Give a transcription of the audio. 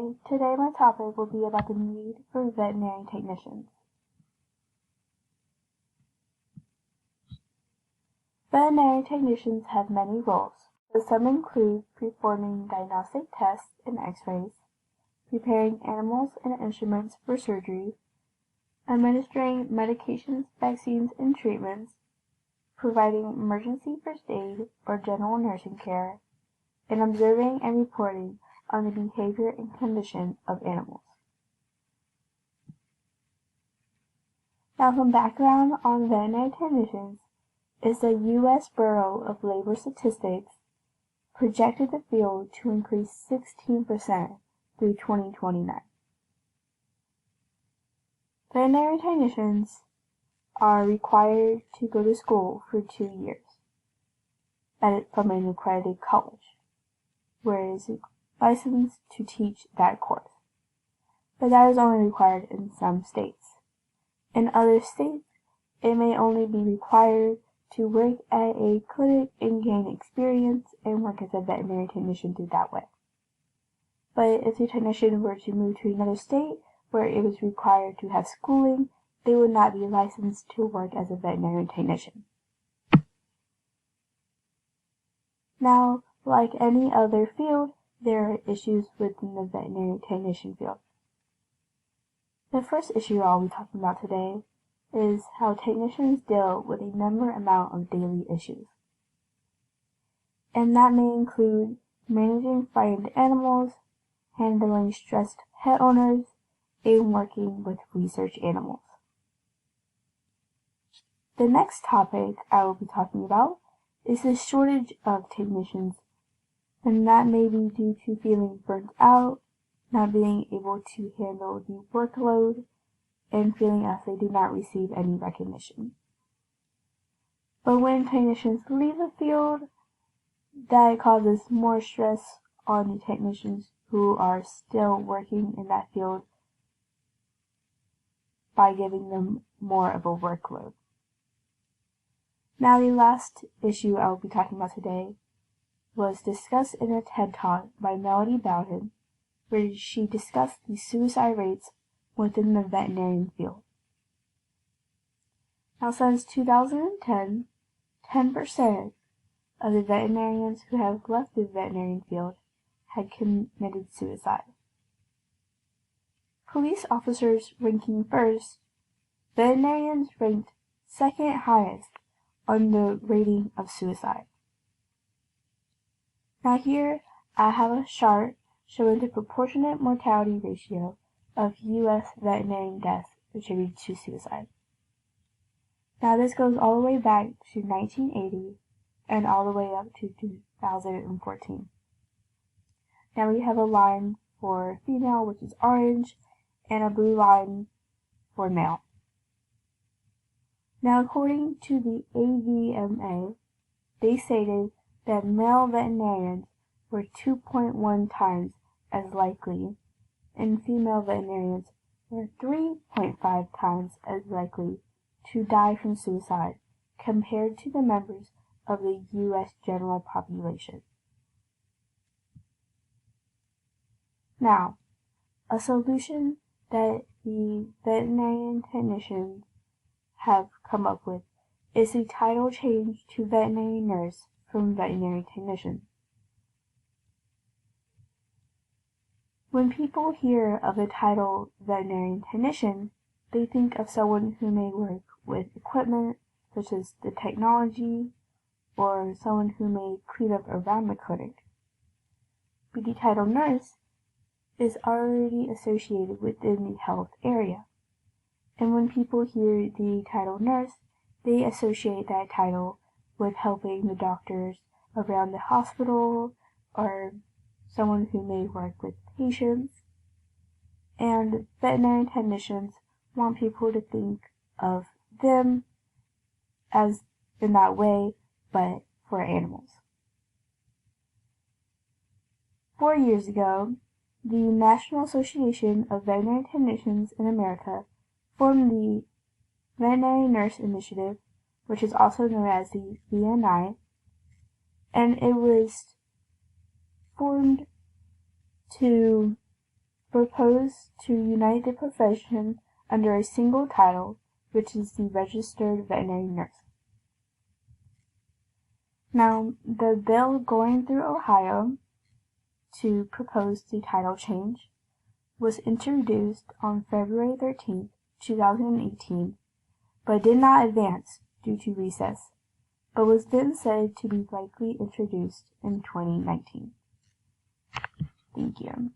Today my topic will be about the need for veterinary technicians. Veterinary technicians have many roles, but some include performing diagnostic tests and x-rays, preparing animals and instruments for surgery, administering medications, vaccines, and treatments, providing emergency first aid or general nursing care, and observing and reporting on the behavior and condition of animals. Now, some background on veterinary technicians is the U.S. Bureau of Labor Statistics projected the field to increase 16% through 2029. Veterinary technicians are required to go to school for 2 years from an accredited college, where is licensed to teach that course. But that is only required in some states. In other states, it may only be required to work at a clinic and gain experience and work as a veterinary technician through that way. But if the technician were to move to another state where it was required to have schooling, they would not be licensed to work as a veterinary technician. Now, like any other field, there are issues within the veterinary technician field. The first issue I'll be talking about today is how technicians deal with a amount of daily issues. And that may include managing frightened animals, handling stressed pet owners, and working with research animals. The next topic I will be talking about is the shortage of technicians, and that may be due to feeling burnt out, not being able to handle the workload, and feeling as they do not receive any recognition. But when technicians leave the field, that causes more stress on the technicians who are still working in that field by giving them more of a workload. Now, the last issue I will be talking about today was discussed in a TED Talk by Melody Bowden, where she discussed the suicide rates within the veterinarian field. Now, since 2010, 10% of the veterinarians who have left the veterinarian field had committed suicide. Police officers ranking first, veterinarians ranked second highest on the rating of suicide. Now here I have a chart showing the proportionate mortality ratio of U.S. veterinarian deaths attributed to suicide. Now this goes all the way back to 1980 and all the way up to 2014. Now we have a line for female, which is orange, and a blue line for male. Now, according to the AVMA, they stated that male veterinarians were 2.1 times as likely, and female veterinarians were 3.5 times as likely to die from suicide compared to the members of the U.S. general population. Now, a solution that the veterinarian technicians have come up with is the title change to veterinary nurse from veterinary technician. When people hear of the title veterinarian technician, they think of someone who may work with equipment such as the technology, or someone who may clean up around the clinic. But the title nurse is already associated within the health area. And when people hear the title nurse, they associate that title with helping the doctors around the hospital or someone who may work with patients. And veterinary technicians want people to think of them as in that way, but for animals. 4 years ago, the National Association of Veterinary Technicians in America formed the Veterinary Nurse Initiative, which is also known as the VNI, and it was formed to proposed to unite the profession under a single title, which is the Registered Veterinary Nurse. Now, the bill going through Ohio to propose the title change was introduced on February 13, 2018, but did not advance due to recess, but was then said to be likely introduced in 2019. Thank you.